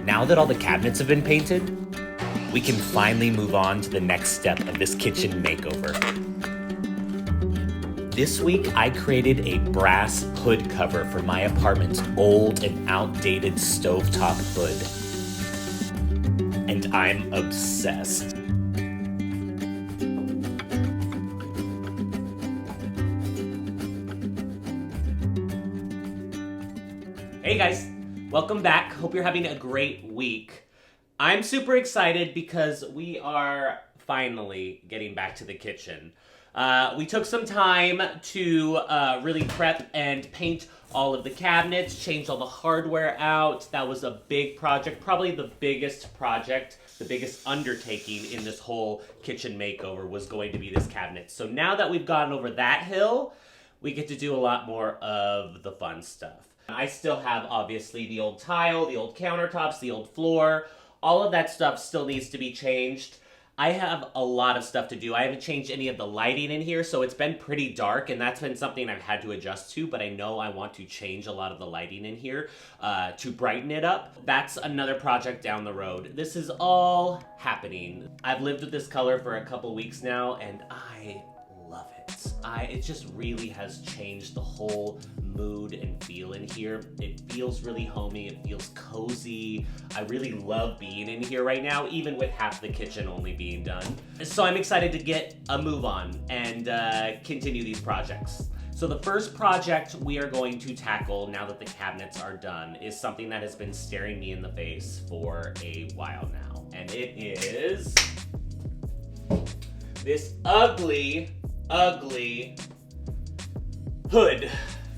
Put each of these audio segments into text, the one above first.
Now that all the cabinets have been painted, we can finally move on to the next step of this kitchen makeover. This week, I created a brass hood cover for my apartment's old and outdated stovetop hood. And I'm obsessed. Hey guys, welcome back. Hope you're having a great week. I'm super excited because we are finally getting back to the kitchen. We took some time to really prep and paint all of the cabinets, change all the hardware out. That was a big project, probably the biggest project, the biggest undertaking in this whole kitchen makeover was going to be this cabinet. So now that we've gotten over that hill, we get to do a lot more of the fun stuff. I still have, obviously, the old tile, the old countertops, the old floor. All of that stuff still needs to be changed. I have a lot of stuff to do. I haven't changed any of the lighting in here, so it's been pretty dark, and that's been something I've had to adjust to, but I know I want to change a lot of the lighting in here to brighten it up. That's another project down the road. This is all happening. I've lived with this color for a couple weeks now, and I love it. It just really has changed the whole mood and feel in here. It feels really homey, it feels cozy. I really love being in here right now, even with half the kitchen only being done. So I'm excited to get a move on and continue these projects. So the first project we are going to tackle now that the cabinets are done is something that has been staring me in the face for a while now. And it is this ugly hood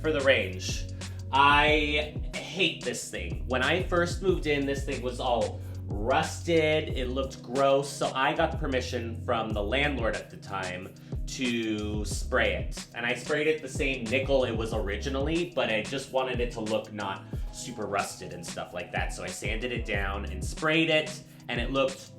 for the range. I hate this thing. When I first moved in, this thing was all rusted, it looked gross, so I got permission from the landlord at the time to spray it. And I sprayed it the same nickel it was originally, but I just wanted it to look not super rusted and stuff like that. So I sanded it down and sprayed it, and it looked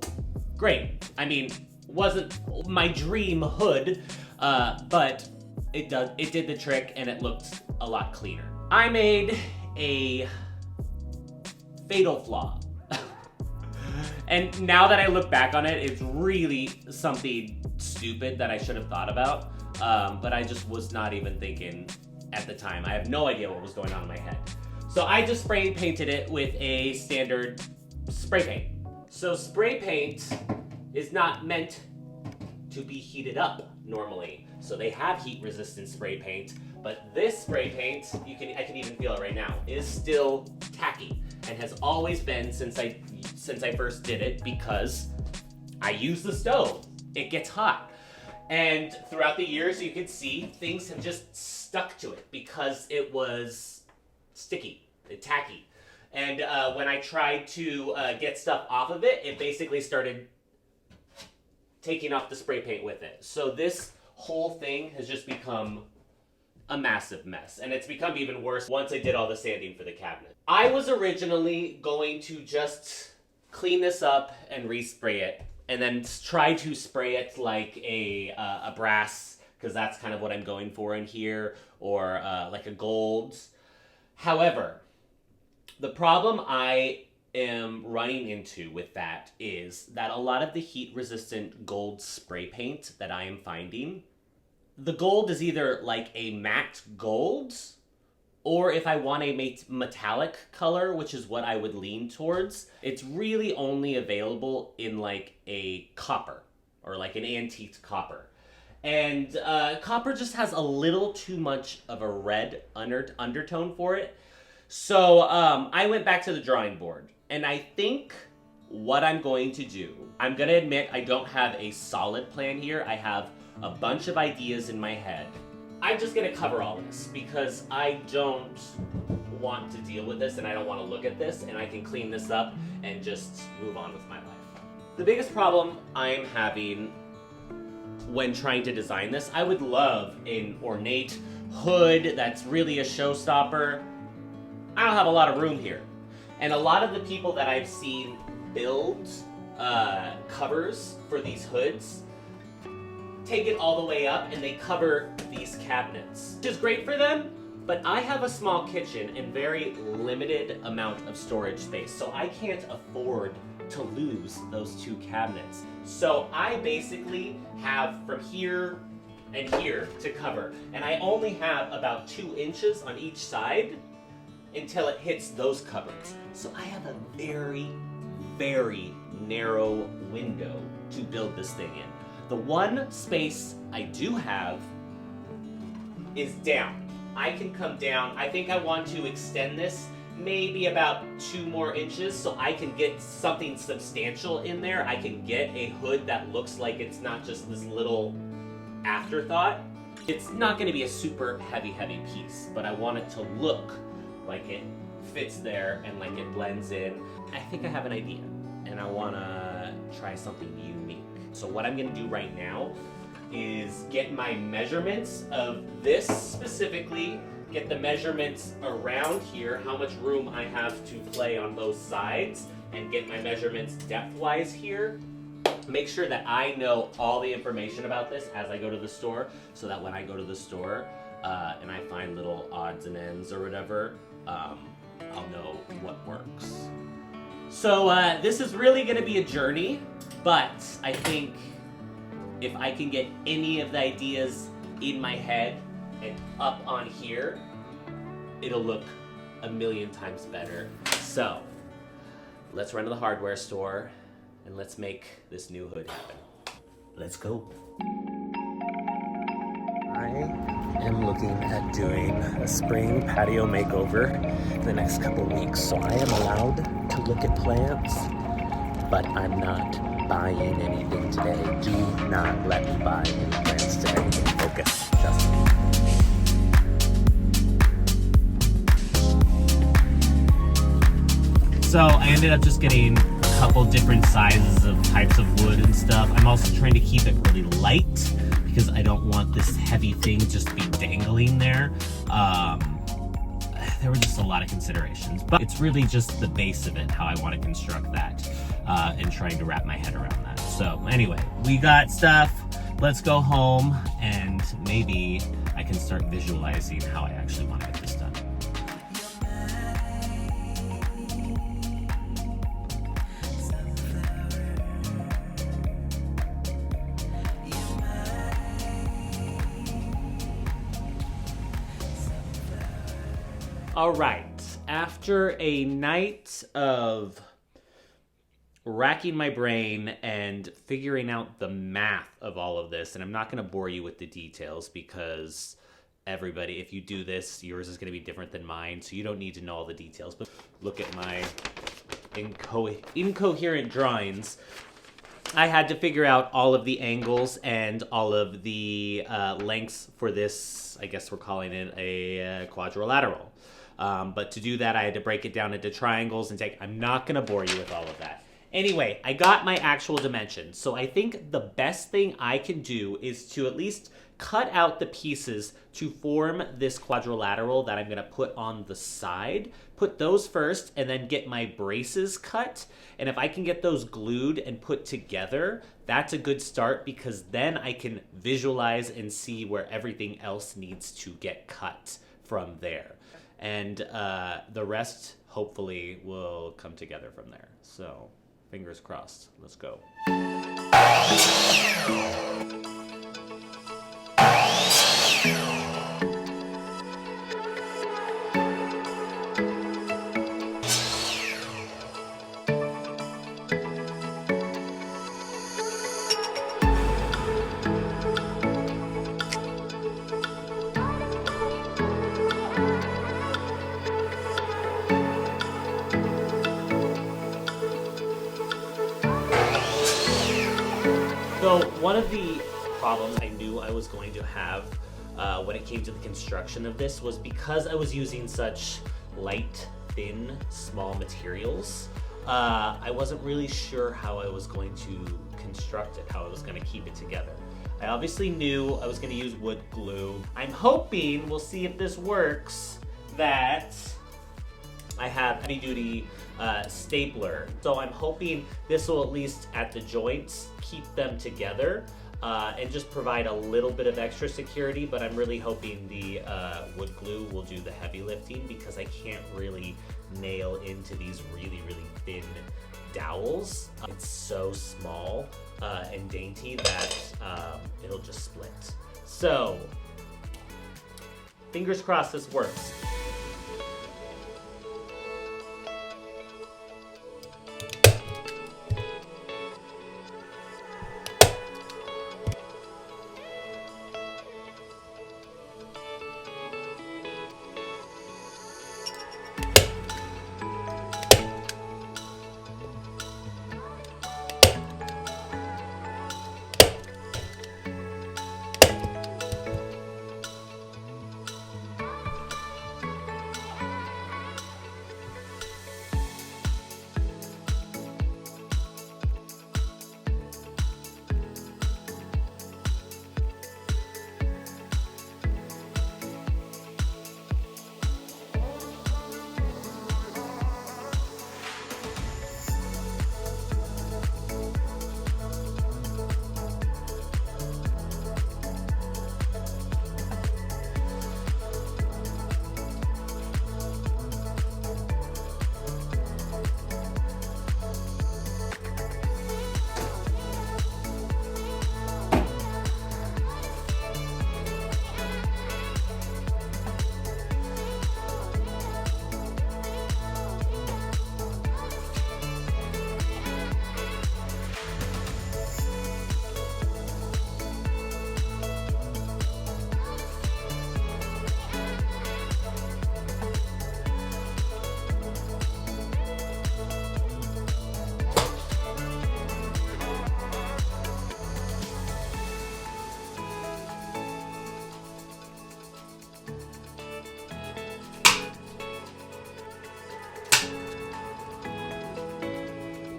great. I mean, wasn't my dream hood, but it did the trick and it looked a lot cleaner. I made a fatal flaw. And now that I look back on it, it's really something stupid that I should have thought about, but I just was not even thinking at the time. I have no idea what was going on in my head. So I just spray painted it with a standard spray paint. So spray paint is not meant to be heated up normally. So they have heat resistant spray paint, but this spray paint, I can even feel it right now, is still tacky and has always been since I first did it, because I use the stove. It gets hot. And throughout the years, you can see things have just stuck to it because it was sticky, tacky. And when I tried to get stuff off of it, it basically started taking off the spray paint with it. So this whole thing has just become a massive mess, and it's become even worse once I did all the sanding for the cabinet. I was originally going to just clean this up and respray it, and then try to spray it like a brass, because that's kind of what I'm going for in here, or like a gold. However, the problem I am running into with that is that a lot of the heat resistant gold spray paint that I am finding, the gold is either like a matte gold, or if I want a metallic color, which is what I would lean towards, it's really only available in like a copper, or like an antique copper. And copper just has a little too much of a red undertone for it. So I went back to the drawing board, and I think what I'm going to do, I'm going to admit I don't have a solid plan here. I have a bunch of ideas in my head. I'm just going to cover all this because I don't want to deal with this and I don't want to look at this, and I can clean this up and just move on with my life. The biggest problem I'm having when trying to design this, I would love an ornate hood that's really a showstopper. I don't have a lot of room here. And a lot of the people that I've seen build covers for these hoods take it all the way up and they cover these cabinets, which is great for them, But I have a small kitchen and very limited amount of storage space, so I can't afford to lose those 2 cabinets. So I basically have from here and here to cover, and I only have about 2 inches on each side until it hits those cupboards. So I have a very, very narrow window to build this thing in. The one space I do have is down. I can come down. I think I want to extend this maybe about 2 more inches so I can get something substantial in there. I can get a hood that looks like it's not just this little afterthought. It's not going to be a super heavy piece, but I want it to look like it fits there and like it blends in. I think I have an idea and I want to try something unique. So what I'm going to do right now is get my measurements of this specifically, get the measurements around here, how much room I have to play on both sides, and get my measurements depth-wise here. Make sure that I know all the information about this as I go to the store, so that when I go to the store and I find little odds and ends or whatever, I'll know what works. So this is really gonna be a journey, but I think if I can get any of the ideas in my head and up on here, it'll look a million times better. So let's run to the hardware store and let's make this new hood happen. Let's go. I am looking at doing a spring patio makeover the next couple weeks, so I am allowed to look at plants, but I'm not buying anything today. Do not let me buy any plants today. Focus, Justin. So I ended up just getting a couple different sizes of types of wood and stuff. I'm also trying to keep it really light because I don't want this heavy thing just to be dangling there. There were just a lot of considerations, but it's really just the base of it, how I want to construct that, and trying to wrap my head around that. So anyway, we got stuff. Let's go home and maybe I can start visualizing how I actually want to get this done. All right, after a night of racking my brain and figuring out the math of all of this, and I'm not going to bore you with the details because everybody, if you do this, yours is going to be different than mine, so you don't need to know all the details, but look at my incoherent drawings. I had to figure out all of the angles and all of the lengths for this. I guess we're calling it a quadrilateral. But to do that, I had to break it down into triangles and I'm not going to bore you with all of that. Anyway, I got my actual dimensions. So I think the best thing I can do is to at least cut out the pieces to form this quadrilateral that I'm going to put on the side. Put those first and then get my braces cut. And if I can get those glued and put together, that's a good start because then I can visualize and see where everything else needs to get cut from there. And the rest hopefully will come together from there. So fingers crossed. Let's go. So one of the problems I knew I was going to have when it came to the construction of this was because I was using such light, thin, small materials, I wasn't really sure how I was going to construct it, how I was going to keep it together. I obviously knew I was going to use wood glue. I'm hoping, we'll see if this works, that I have heavy-duty stapler. So I'm hoping this will at least at the joints keep them together. and just provide a little bit of extra security, but I'm really hoping the wood glue will do the heavy lifting because I can't really nail into these really, really thin dowels. It's so small and dainty that it'll just split. So, fingers crossed this works.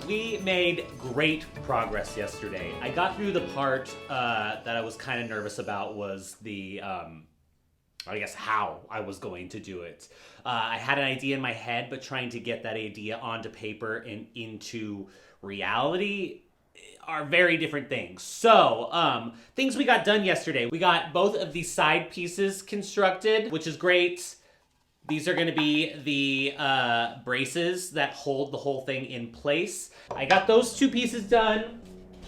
We made great progress yesterday. I got through the part that I was kind of nervous about was the, I guess, how I was going to do it. I had an idea in my head, but trying to get that idea onto paper and into reality are very different things. So, things we got done yesterday. We got both of these side pieces constructed, which is great. These are going to be the braces that hold the whole thing in place. I got those two pieces done.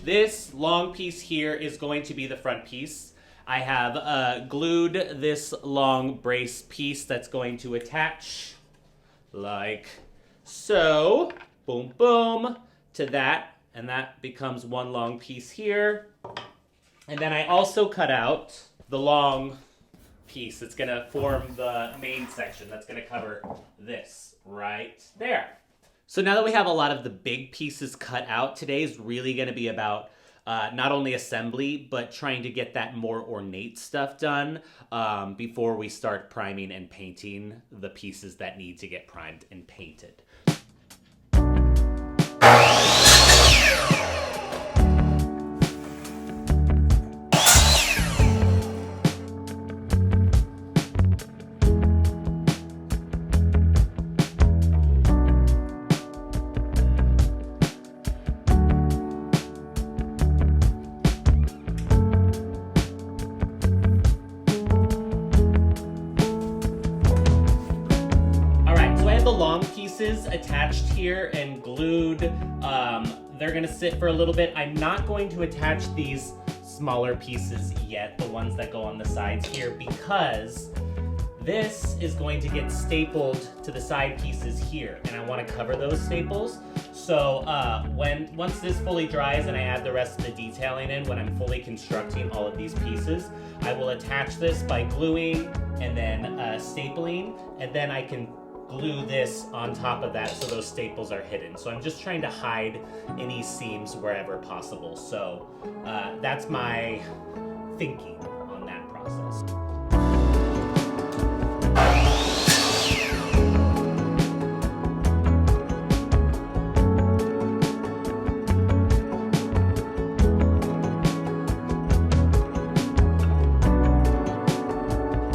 This long piece here is going to be the front piece. I have glued this long brace piece that's going to attach like so. Boom, boom, to that. And that becomes one long piece here. And then I also cut out the long piece that's gonna form the main section that's gonna cover this right there. So now that we have a lot of the big pieces cut out, today is really gonna be about not only assembly, but trying to get that more ornate stuff done before we start priming and painting the pieces that need to get primed and painted. Attached here and glued. They're gonna sit for a little bit. I'm not going to attach these smaller pieces yet, the ones that go on the sides here, because this is going to get stapled to the side pieces here, and I want to cover those staples. So once this fully dries and I add the rest of the detailing in, when I'm fully constructing all of these pieces, I will attach this by gluing and then stapling, and then I can glue this on top of that so those staples are hidden. So I'm just trying to hide any seams wherever possible. So that's my thinking on that process.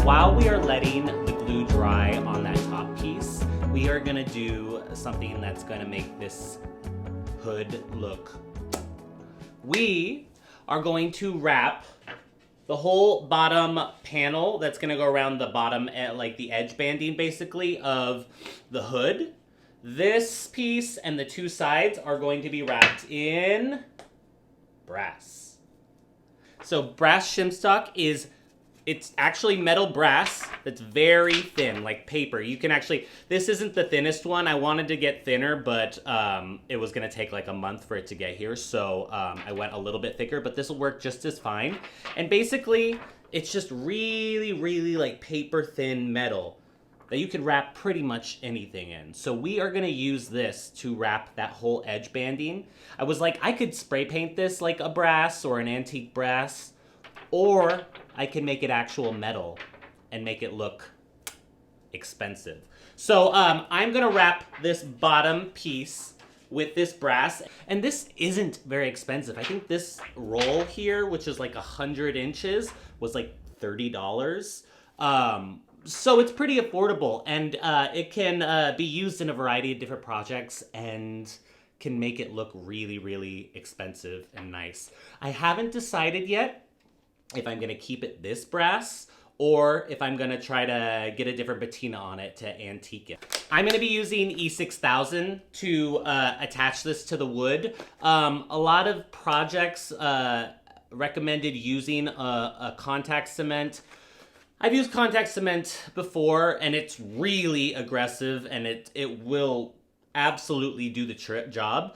While we are letting the glue dry on that top piece, we are gonna do something that's gonna make this hood look. We are going to wrap the whole bottom panel that's going to go around the bottom, like the edge banding basically, of the hood. This piece and the two sides are going to be wrapped in brass. So brass shim stock it's actually metal brass that's very thin, like paper. You can actually, this isn't the thinnest one. I wanted to get thinner, but it was gonna take like a month for it to get here. So I went a little bit thicker, but this will work just as fine. And basically, it's just really, really like paper thin metal that you could wrap pretty much anything in. So we are gonna use this to wrap that whole edge banding. I was like, I could spray paint this like a brass or an antique brass, or I can make it actual metal and make it look expensive. So I'm gonna wrap this bottom piece with this brass, and this isn't very expensive. I think this roll here, which is like 100 inches, was like $30. So it's pretty affordable, and it can be used in a variety of different projects and can make it look really, really expensive and nice. I haven't decided yet if I'm gonna keep it this brass or if I'm gonna try to get a different patina on it to antique it. I'm gonna be using E6000 to attach this to the wood. A lot of projects recommended using a contact cement. I've used contact cement before, and it's really aggressive, and it will absolutely do the job.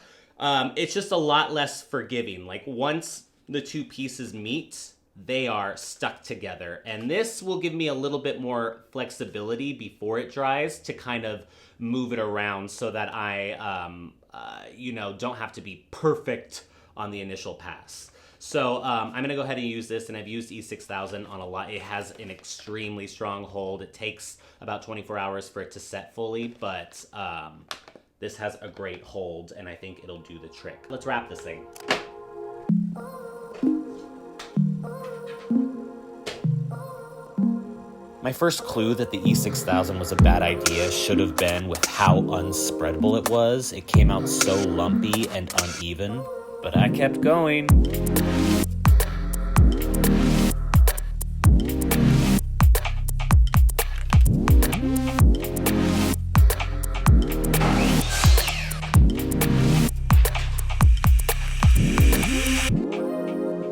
It's just a lot less forgiving. Like once the two pieces meet, they are stuck together. And this will give me a little bit more flexibility before it dries to kind of move it around so that I, don't have to be perfect on the initial pass. So I'm gonna go ahead and use this, and I've used E6000 on a lot. It has an extremely strong hold. It takes about 24 hours for it to set fully, but this has a great hold, and I think it'll do the trick. Let's wrap this thing. My first clue that the E6000 was a bad idea should have been with how unspreadable it was. It came out so lumpy and uneven, but I kept going.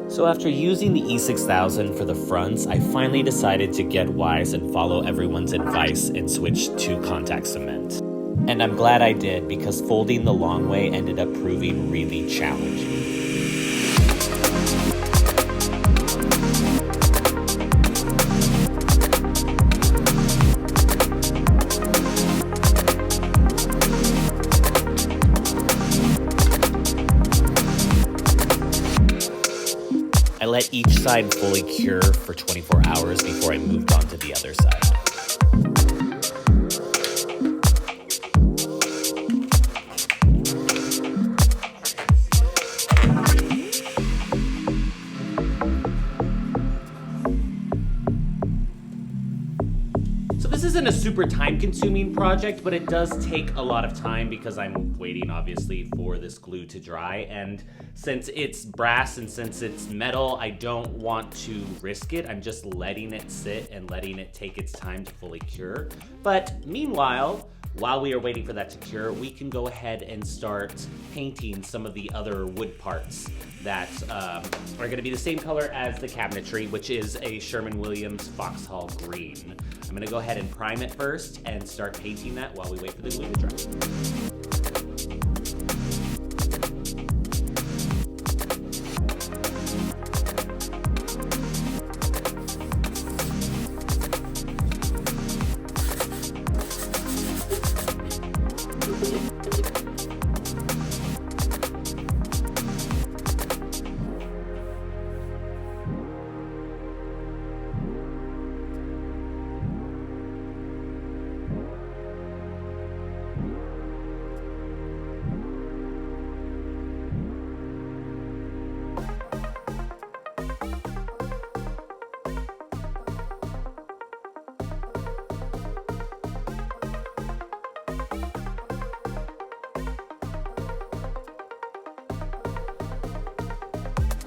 So after using the E6000 for the fronts, I finally decided to get wise and follow everyone's advice and switch to contact cement. And I'm glad I did, because folding the long way ended up proving really challenging. I let each side fully cure for 24 hours before I moved on to the other side. This isn't a super time-consuming project, but it does take a lot of time because I'm waiting, obviously, for this glue to dry. And since it's brass and since it's metal, I don't want to risk it. I'm just letting it sit and letting it take its time to fully cure. But meanwhile, while we are waiting for that to cure, we can go ahead and start painting some of the other wood parts that are going to be the same color as the cabinetry, which is a Sherwin-Williams Foxhall Green. I'm going to go ahead and prime it first and start painting that while we wait for the glue to dry.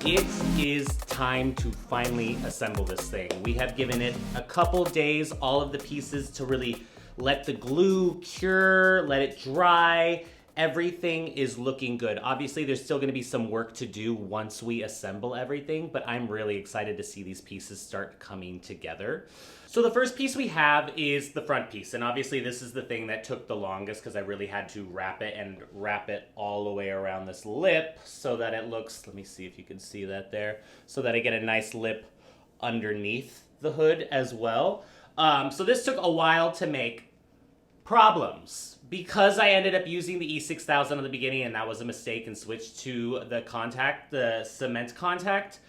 it is time to finally assemble this thing. We have given it a couple days, all of the pieces to really let the glue cure, let it dry. Everything is looking good. Obviously, there's still gonna be some work to do once we assemble everything, but I'm really excited to see these pieces start coming together. So the first piece we have is the front piece, and obviously this is the thing that took the longest because I really had to wrap it all the way around this lip so that it looks, let me see if you can see that there, so that I get a nice lip underneath the hood as well. So this took a while to make. Problems. Because I ended up using the E6000 at the beginning and that was a mistake and switched to the cement contact,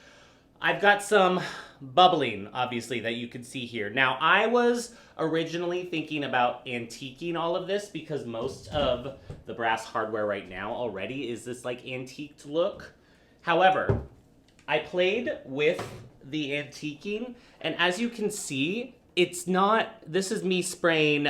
I've got some bubbling, obviously, that you can see here. Now, I was originally thinking about antiquing all of this because most of the brass hardware right now already is this like antiqued look. However, I played with the antiquing, and as you can see, it's not, this is me spraying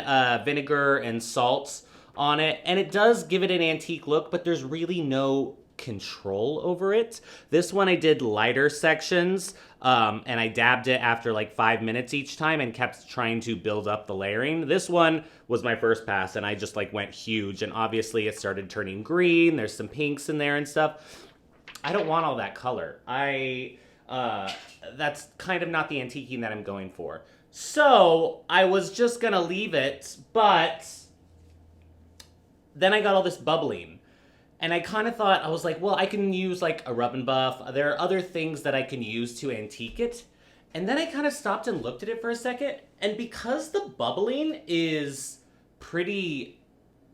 vinegar and salt on it, and it does give it an antique look, but there's really no control over it. This one I did lighter sections, and I dabbed it after like 5 minutes each time and kept trying to build up the layering. This one was my first pass, and I just like went huge, and obviously it started turning green. There's some pinks in there and stuff. I don't want all that color. That's kind of not the antiquing that I'm going for. So I was just gonna leave it, but then I got all this bubbling. And I kind of thought, I was like, well, I can use like a rub and buff. There are other things that I can use to antique it. And then I kind of stopped and looked at it for a second. And because the bubbling is pretty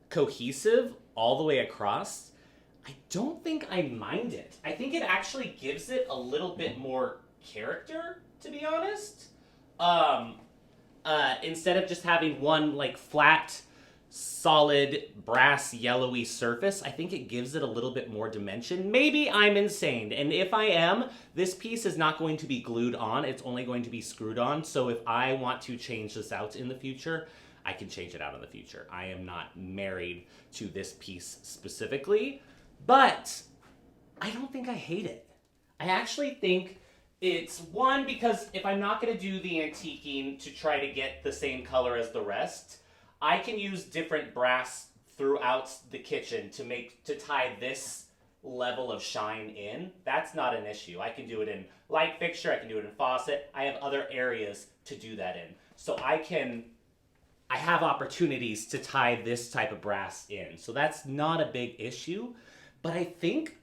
cohesive all the way across, I don't think I mind it. I think it actually gives it a little bit more character, to be honest. Instead of just having one like flat, solid, brass, yellowy surface, I think it gives it a little bit more dimension. Maybe I'm insane, and if I am, this piece is not going to be glued on, it's only going to be screwed on, so if I want to change this out in the future, I can change it out in the future. I am not married to this piece specifically, but I don't think I hate it. I actually think it's one, because if I'm not going to do the antiquing to try to get the same color as the rest, I can use different brass throughout the kitchen to tie this level of shine in. That's not an issue. I can do it in light fixture, I can do it in faucet. I have other areas to do that in. So I have opportunities to tie this type of brass in. So that's not a big issue, but I think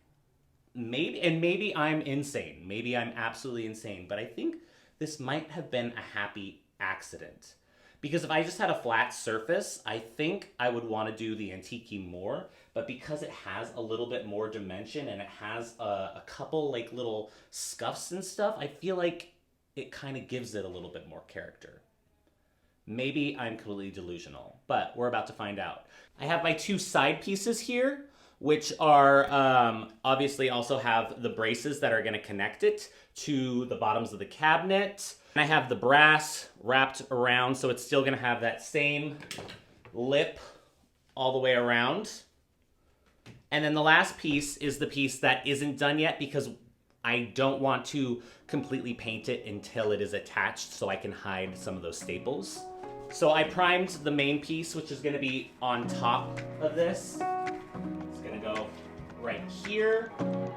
maybe I'm insane. Maybe I'm absolutely insane, but I think this might have been a happy accident. Because if I just had a flat surface, I think I would want to do the antiquing more, but because it has a little bit more dimension and it has a couple like little scuffs and stuff, I feel like it kind of gives it a little bit more character. Maybe I'm completely delusional, but we're about to find out. I have my two side pieces here, which are obviously also have the braces that are going to connect it to the bottoms of the cabinet. And I have the brass wrapped around, so it's still going to have that same lip all the way around. And then the last piece is the piece that isn't done yet because I don't want to completely paint it until it is attached so I can hide some of those staples. So I primed the main piece, which is going to be on top of this. It's going to go right here.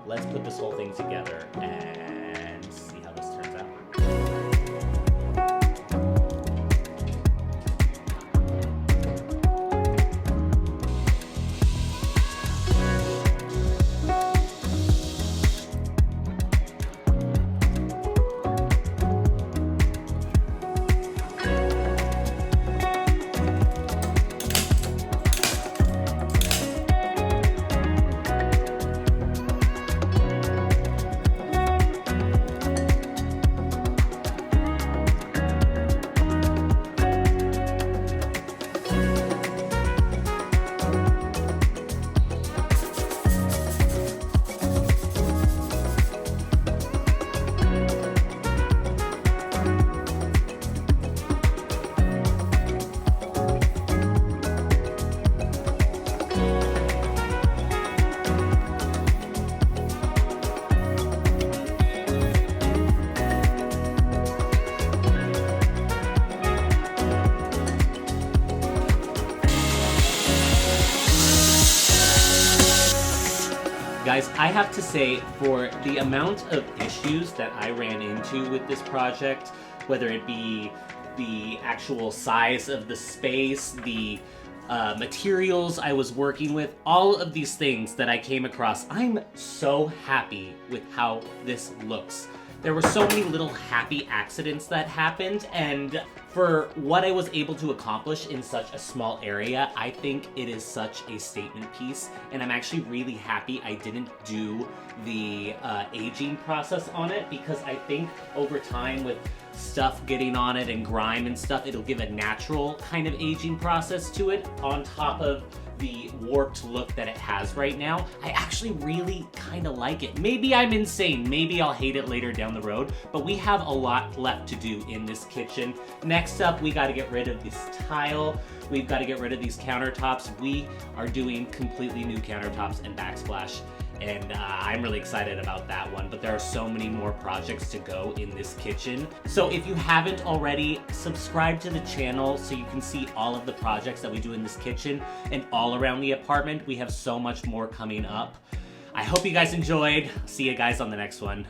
Let's put this whole thing together and see how this turns out. guys, I have to say, for the amount of issues that I ran into with this project, whether it be the actual size of the space, the materials I was working with, all of these things that I came across, I'm so happy with how this looks. There were so many little happy accidents that happened, and for what I was able to accomplish in such a small area, I think it is such a statement piece, and I'm actually really happy I didn't do the aging process on it, because I think over time with stuff getting on it and grime and stuff, it'll give a natural kind of aging process to it on top of the warped look that it has right now. I actually really kind of like it. Maybe I'm insane, maybe I'll hate it later down the road, but we have a lot left to do in this kitchen. Next up, we gotta get rid of this tile. We've got to get rid of these countertops. We are doing completely new countertops and backsplash, and I'm really excited about that one, but there are so many more projects to go in this kitchen. So if you haven't already, subscribe to the channel so you can see all of the projects that we do in this kitchen and all around the apartment. We have so much more coming up. I hope you guys enjoyed. See you guys on the next one.